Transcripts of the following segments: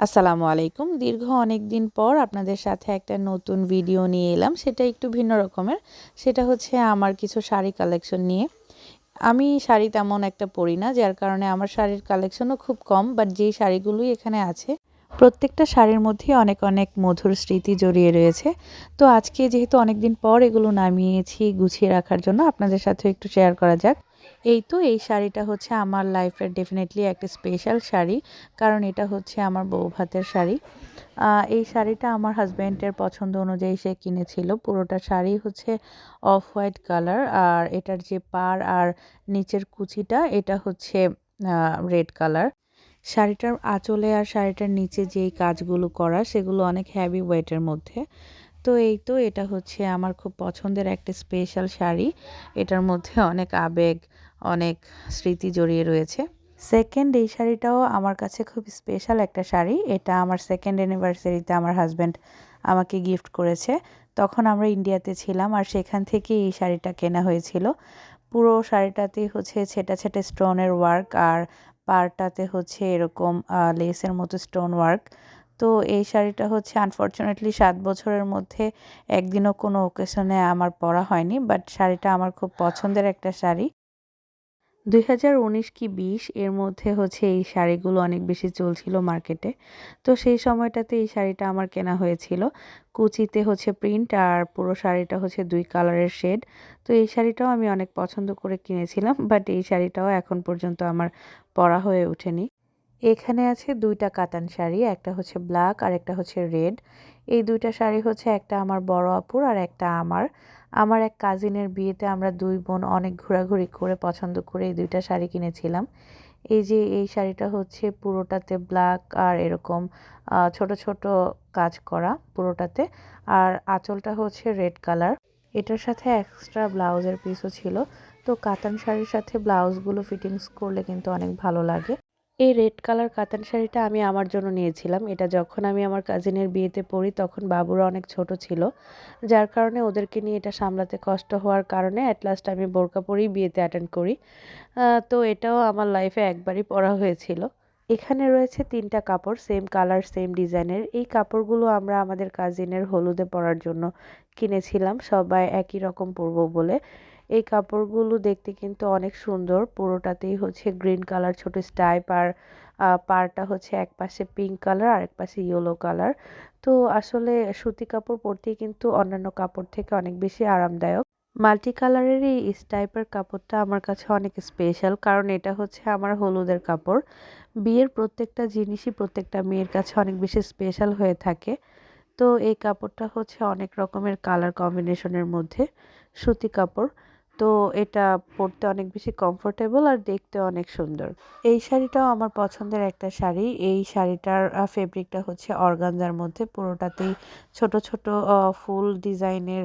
আসসালামু আলাইকুম। দীর্ঘ অনেক দিন পর আপনাদের সাথে একটা নতুন ভিডিও নিয়ে এলাম। সেটা একটু ভিন্ন রকমের। সেটা হচ্ছে আমার কিছু শাড়ি কালেকশন নিয়ে। আমি শাড়ি তেমন একটা পরি না, যার কারণে আমার শাড়ির কালেকশনও খুব কম। বাট যেই শাড়িগুলোই এখানে আছে, প্রত্যেকটা শাড়ির মধ্যেই অনেক অনেক মধুর স্মৃতি জড়িয়ে রয়েছে। তো আজকে যেহেতু অনেকদিন পর এগুলো নামিয়েছি গুছিয়ে রাখার জন্য, আপনাদের সাথে একটু শেয়ার করা যাক। এই শাড়িটা হচ্ছে আমার লাইফের ডেফিনেটলি একটা স্পেশাল শাড়ি, কারণ এটা হচ্ছে আমার বউ ভাতের শাড়ি। এই শাড়িটা আমার হাজব্যান্ডের পছন্দ অনুযায়ী সে কিনেছিল। পুরোটা শাড়ি হচ্ছে অফ হোয়াইট কালার, আর এটার যে পাড় আর নিচের কুচিটা এটা হচ্ছে রেড কালার। শাড়িটার আঁচলে আর শাড়িটার নিচে যেই কাজগুলো করা সেগুলো অনেক হেভি ওয়েটের মধ্যে। এটা হচ্ছে আমার খুব পছন্দের একটা স্পেশাল শাড়ি। এটার মধ্যে অনেক আবেগ, অনেক স্মৃতি জড়িয়ে রয়েছে। সেকেন্ড এই শাড়িটাও আমার কাছে খুব স্পেশাল একটা শাড়ি। এটা আমার সেকেন্ড অ্যানিভার্সারিতে আমার হাজব্যান্ড আমাকে গিফট করেছে। তখন আমরা ইন্ডিয়াতে ছিলাম, আর সেখান থেকে এই শাড়িটা কেনা হয়েছিল। পুরো শাড়িটাতেই হচ্ছে ছেটা ছেটা স্টোনের ওয়ার্ক, আর পাড়টাতে হচ্ছে এরকম লেসের মতো স্টোন ওয়ার্ক। তো এই শাড়িটা হচ্ছে আনফরচুনেটলি 7 বছরের মধ্যে একদিনও কোনো ওকেশনে আমার পরা হয়নি, বাট শাড়িটা আমার খুব পছন্দের একটা শাড়ি। 2019 কি 20 এর মধ্যে হচ্ছে এই শাড়িগুলো অনেক বেশি চলছিল মার্কেটে। তো সেই সময়টাতে এই শাড়িটা আমার কেনা হয়েছিল। কুচিতে হচ্ছে প্রিন্ট, আর পুরো শাড়িটা হচ্ছে 2 কালারের শেড। তো এই শাড়িটাও আমি অনেক পছন্দ করে কিনেছিলাম, বাট এই শাড়িটাও এখন পর্যন্ত আমার পরা হয়ে ওঠেনি। এখানে আছে 2টা কাতান শাড়ি, একটা হচ্ছে ব্ল্যাক আর একটা হচ্ছে রেড। এই 2টা শাড়ি হচ্ছে একটা আমার বড় আপুর আর একটা আমার এক কাজিনের বিয়েতে আমরা 2 বোন অনেক ঘোরাঘুরি করে পছন্দ করে এই 2টা শাড়ি কিনেছিলাম। এই শাড়িটা হচ্ছে পুরোটাতে ব্ল্যাক আর এরকম ছোট ছোট কাজ করা পুরোটাতে, আর আঁচলটা হচ্ছে রেড কালার। এটার সাথে এক্সট্রা ব্লাউজের পিসও ছিল। তো কাতান শাড়ির সাথে ব্লাউজগুলো ফিটিংস করলে কিন্তু অনেক ভালো লাগে। এই রেড কালার কাতান শাড়িটা আমি আমার জন্য নিয়েছিলাম। এটা যখন আমি আমার কাজিনের বিয়েতে পরি তখন বাবুরা অনেক ছোট ছিল, যার কারণে ওদেরকে নিয়ে এটা সামলাতে কষ্ট হওয়ার কারণে অ্যাট লাস্ট আমি বোরকা পরেই বিয়েতে অ্যাটেন্ড করি। তো এটাও আমার লাইফে একবারই পরা হয়েছিল। এখানে রয়েছে 3টা কাপড়, সেম কালার সেম ডিজাইনের। এই কাপড়গুলো আমরা আমাদের কাজিনের হলুদে পরার জন্য কিনেছিলাম, সবাই একই রকম পরবো বলে। এই কাপড়গুলো দেখতে কিন্তু অনেক সুন্দর। পুরোটাতেই হচ্ছে গ্রিন কালার ছোট স্টাইপ, আর পাড়টা হচ্ছে এক পাশে পিঙ্ক কালার আর এক পাশে ইয়েলো কালার। তো আসলে সুতি কাপড় পরতেই কিন্তু অন্যান্য কাপড় থেকে অনেক বেশি আরামদায়ক। মাল্টি কালারের এই স্টাইপের কাপড়টা আমার কাছে অনেক স্পেশাল, কারণ এটা হচ্ছে আমার হলুদের কাপড়। বিয়ের প্রত্যেকটা জিনিসই প্রত্যেকটা মেয়ের কাছে অনেক বেশি স্পেশাল হয়ে থাকে। তো এই কাপড়টা হচ্ছে অনেক রকমের কালার কম্বিনেশনের মধ্যে সুতি কাপড়। তো এটা পরতে অনেক বেশি কমফোর্টেবল আর দেখতে অনেক সুন্দর। এই শাড়িটাও আমার পছন্দের একটা শাড়ি। এই শাড়িটার ফেব্রিকটা হচ্ছে অর্গানজার মধ্যে, পুরোটাতেই ছোট ছোট ফুল ডিজাইনের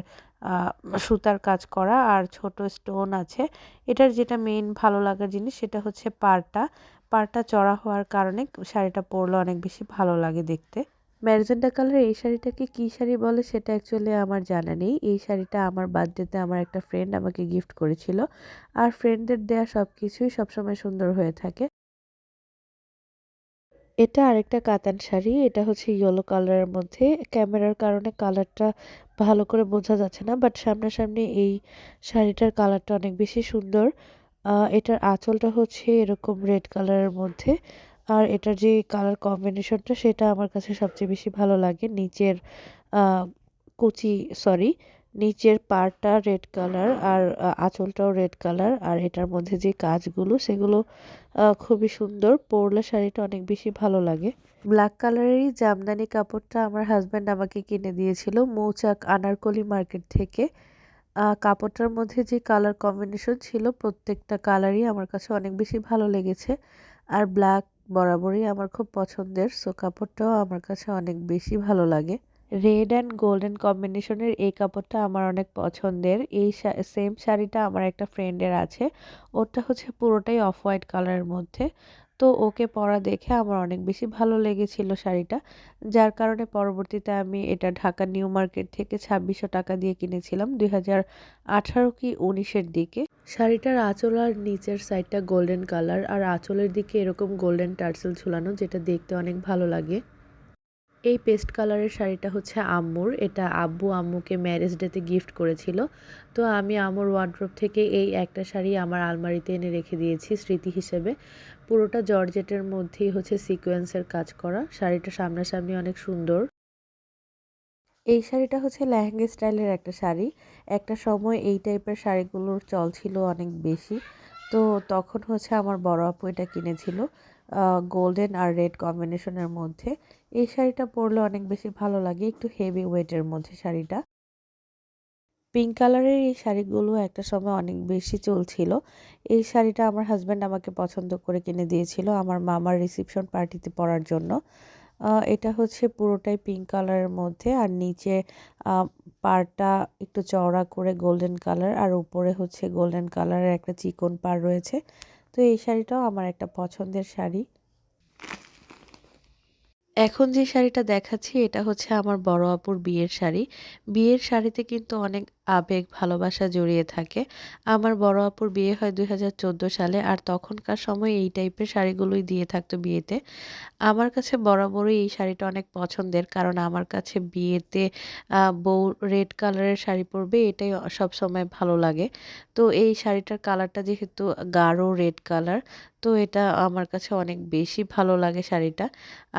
সুতার কাজ করা আর ছোট স্টোন আছে। এটার যেটা মেইন ভালো লাগার জিনিস সেটা হচ্ছে পাড়টা চড়া হওয়ার কারণে শাড়িটা পরলে অনেক বেশি ভালো লাগে দেখতে। ম্যাজেন্টা কালার এই শাড়িটাকে কী শাড়ি বলে সেটা অ্যাকচুয়ালি আমার জানা নেই। এই শাড়িটা আমার বার্থডেতে আমার একটা ফ্রেন্ড আমাকে গিফট করেছিল, আর ফ্রেন্ডদের দেয়া সব কিছুই সবসময় সুন্দর হয়ে থাকে। এটা আরেকটা কাতান শাড়ি। এটা হচ্ছে ইয়েলো কালারের মধ্যে। ক্যামেরার কারণে কালারটা ভালো করে বোঝা যাচ্ছে না, বাট সামনাসামনি এই শাড়িটার কালারটা অনেক বেশি সুন্দর। এটার আঁচলটা হচ্ছে এরকম রেড কালারের মধ্যে, আর এটার যে কালার কম্বিনেশনটা সেটা আমার কাছে সবচেয়ে বেশি ভালো লাগে। আহ, কুচি সরি নিচের পাড়টা রেড কালার, আর আঁচলটাও রেড কালার, আর এটার মধ্যে যে কাজগুলো সেগুলো খুবই সুন্দর। পরলে শাড়িটা অনেক বেশি ভালো লাগে। ব্ল্যাক কালারেরই জামদানি কাপড়টা আমার হাজব্যান্ড আমাকে কিনে দিয়েছিল মৌচাক আনারকলি মার্কেট থেকে। কাপড়টার মধ্যে যে কালার কম্বিনেশন ছিল প্রত্যেকটা কালারই আমার কাছে অনেক বেশি ভালো লেগেছে, আর ব্ল্যাক বরাবরই আমার খুব পছন্দের, সো কাপড়টাও আমার কাছে অনেক বেশি ভালো লাগে। রেড অ্যান্ড গোল্ডেন কম্বিনেশনের এই কাপড়টা আমার অনেক পছন্দের। এই সেম শাড়িটা আমার একটা ফ্রেন্ডের আছে, ওটা হচ্ছে পুরোটাই অফ হোয়াইট কালারের মধ্যে। তো ওকে পরা দেখে আমার অনেক বেশি ভালো লেগেছিল শাড়িটা, যার কারণে পরবর্তীতে আমি এটা ঢাকা নিউ মার্কেট থেকে 2600 টাকা দিয়ে কিনেছিলাম 2018 কি 19-এর দিকে। শাড়িটার আঁচল আর নিচের সাইডটা গোল্ডেন কালার, আর আঁচলের দিকে এরকম গোল্ডেন টার্সেল ঝুলানো, যেটা দেখতে অনেক ভালো লাগে। এই পেস্ট কালারের শাড়িটা হচ্ছে আম্মুর। এটা আব্বু আম্মুকে ম্যারেজ ডেতে গিফট করেছিল। তো আমি আম্মুর ওয়ার্ড্রোব থেকে এই একটা শাড়ি আমার আলমারিতে এনে রেখে দিয়েছি স্মৃতি হিসেবে। পুরোটা জর্জেটের মধ্যেই হচ্ছে সিকোয়েন্সের কাজ করা। শাড়িটা সামনাসামনি অনেক সুন্দর। এই শাড়িটা হচ্ছে লেহেঙ্গা স্টাইলের একটা শাড়ি। একটা সময় এই টাইপের শাড়িগুলোর চল ছিল অনেক বেশি। তো তখন হচ্ছে আমার বড় আপু এটা কিনেছিল গোল্ডেন আর রেড কম্বিনেশনের মধ্যে। এই শাড়িটা পরলে অনেক বেশি ভালো লাগে, একটু হেভি ওয়েটের মধ্যে শাড়িটা। পিঙ্ক কালারের এই শাড়িগুলো একটা সময় অনেক বেশি চলছিল। এই শাড়িটা আমার হাজব্যান্ড আমাকে পছন্দ করে কিনে দিয়েছিল আমার মামার রিসেপশন পার্টিতে পরার জন্য। এটা হচ্ছে পুরোটাই পিঙ্ক কালারের মধ্যে, আর নিচে পাড়টা একটু চওড়া করে গোল্ডেন কালার, আর উপরে হচ্ছে গোল্ডেন কালারের একটা চিকন পাড় রয়েছে। তো এই শাড়িটাও আমার একটা পছন্দের শাড়ি। এখন যে শাড়িটা দেখাচ্ছি এটা হচ্ছে আমার বড় আপুর বিয়ের শাড়ি। বিয়ের শাড়িতে কিন্তু অনেক আবেগ ভালোবাসা জড়িয়ে থাকে। আমার বড় আপুর বিয়ে হয় ২০১৪ সালে, আর তখনকার সময় এই টাইপের শাড়িগুলোই দিয়ে থাকতো বিয়েতে। আমার কাছে বরাবরই এই শাড়িটা অনেক পছন্দের, কারণ আমার কাছে বিয়েতে বউ রেড কালারের শাড়ি পরবে এটাই সবসময় ভালো লাগে। তো এই শাড়িটার কালারটা যেহেতু গাঢ় রেড কালার, তো এটা আমার কাছে অনেক বেশি ভালো লাগে শাড়িটা।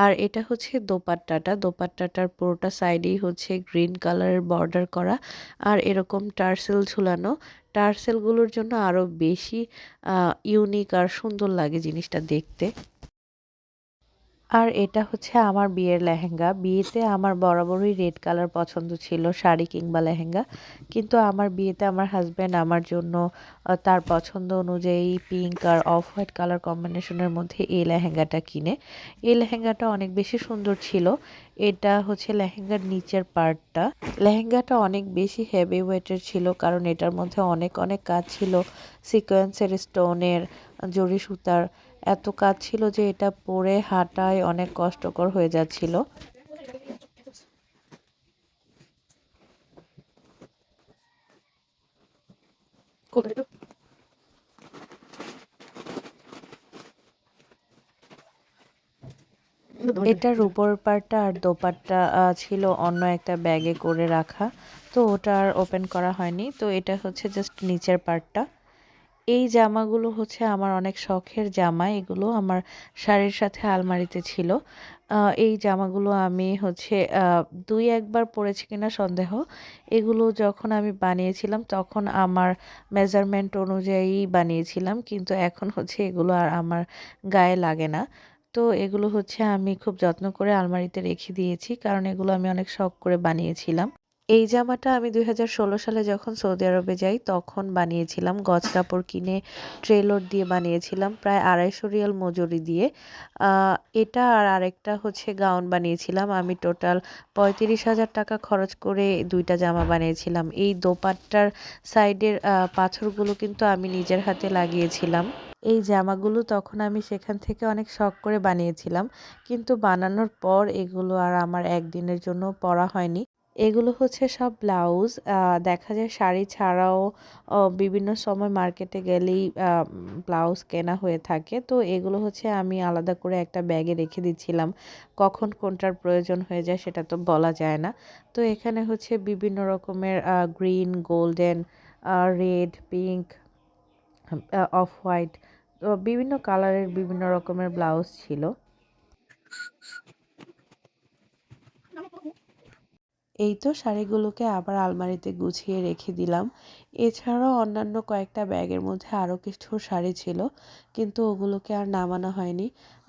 আর এটা হচ্ছে দোপাট্টাটার পুরোটা সাইডেই হচ্ছে গ্রিন কালারের বর্ডার করা, আর এরকম টার্সেল ঝুলানো। টার্সেলগুলোর জন্য আরও বেশি ইউনিক আর সুন্দর লাগে জিনিসটা দেখতে। আর এটা হচ্ছে আমার বিয়ের লেহেঙ্গা। বিয়েতে আমার বরাবরই রেড কালার পছন্দ ছিল, শাড়ি কিংবা লেহেঙ্গা। কিন্তু আমার বিয়েতে আমার হাজব্যান্ড আমার জন্য তার পছন্দ অনুযায়ী পিঙ্ক আর অফ হোয়াইট কালার কম্বিনেশনের মধ্যে এই লেহেঙ্গাটা কিনে। এই লেহেঙ্গাটা অনেক বেশি সুন্দর ছিল। এটা হচ্ছে লেহেঙ্গার নিচের পার্টটা। লেহেঙ্গাটা অনেক বেশি হেভি ওয়েটের ছিল, কারণ এটার মধ্যে অনেক অনেক কাজ ছিল, সিকোয়েন্সের, স্টোনের, জরি সুতার। এত কাজ ছিল যে এটা পরে হাঁটায় অনেক কষ্টকর হয়ে যাচ্ছিল। এটার উপর পার্টটা আর দোপাট্টা ছিল অন্য একটা ব্যাগে করে রাখা, তো ওটা আর ওপেন করা হয়নি। তো এটা হচ্ছে জাস্ট নিচের পার্টটা। এই জামাগুলো হচ্ছে আমার অনেক শখের জামা। এগুলো আমার শাড়ির সাথে আলমারিতে ছিল। এই জামাগুলো আমি হচ্ছে ২-১ বার পরেছি কিনা সন্দেহ। এগুলো যখন আমি বানিয়েছিলাম তখন আমার মেজারমেন্ট অনুযায়ী বানিয়েছিলাম। কিন্তু এখন হচ্ছে এগুলো আর আমার গায়ে লাগে না। তো এগুলো হচ্ছে আমি খুব যত্ন করে আলমারিতে রেখে দিয়েছি, কারণ এগুলো আমি অনেক শখ করে বানিয়েছিলাম। এই জামাটা আমি ২০১৬ সালে যখন সৌদি আরবে যাই তখন বানিয়েছিলাম। গজ কাপড় কিনে ট্রে লোড দিয়ে বানিয়েছিলাম প্রায় ২৫০ রিয়াল মজুরি দিয়ে। আ এটা আর আরেকটা হচ্ছে গাউন বানিয়েছিলাম। আমি টোটাল ৩৫,০০০ টাকা খরচ করে ২ টা জামা বানিয়েছিলাম। এই দোপাট্টার সাইডের পাথরগুলো কিন্তু আমি নিজের হাতে লাগিয়েছিলাম। এই জামাগুলো তখন আমি সেখান থেকে অনেক শখ করে বানিয়েছিলাম। কিন্তু বানানোর পর এগুলো আর আমার একদিনের জন্য পরা হয়নি। এগুলো হচ্ছে সব ব্লাউজ। দেখা যায় শাড়ি ছাড়াও বিভিন্ন সময় মার্কেটে গেলেই ব্লাউজ কেনা হয়ে থাকে। তো এগুলো হচ্ছে আমি আলাদা করে একটা ব্যাগে রেখে দিচ্ছিলাম। কখন কোনটার প্রয়োজন হয়ে যায় সেটা তো বলা যায় না। তো এখানে হচ্ছে বিভিন্ন রকমের green, golden, red, pink, off white, তো বিভিন্ন কালারের বিভিন্ন রকমের ব্লাউজ ছিল। এই তো শাড়িগুলোকে আবার আলমারিতে গুছিয়ে রেখে দিলাম। এছাড়াও অন্যান্য কয়েকটা ব্যাগের মধ্যে আরও কিছু শাড়ি ছিল, কিন্তু ওগুলোকে আর নামানো হয়নি।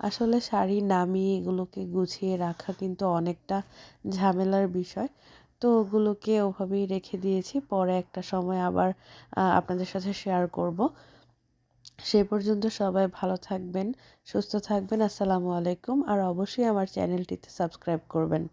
আসলে শাড়ি নামিয়ে এগুলোকে গুছিয়ে রাখা কিন্তু অনেকটা ঝামেলার বিষয়। তো ওগুলোকে ওভাবেই রেখে দিয়েছি, পরে একটা সময় আবার আপনাদের সাথে শেয়ার করব। সে পর্যন্ত সবাই ভালো থাকবেন, সুস্থ থাকবেন। আসসালামু আলাইকুম। আর অবশ্যই আমার চ্যানেলটিতে সাবস্ক্রাইব করবেন।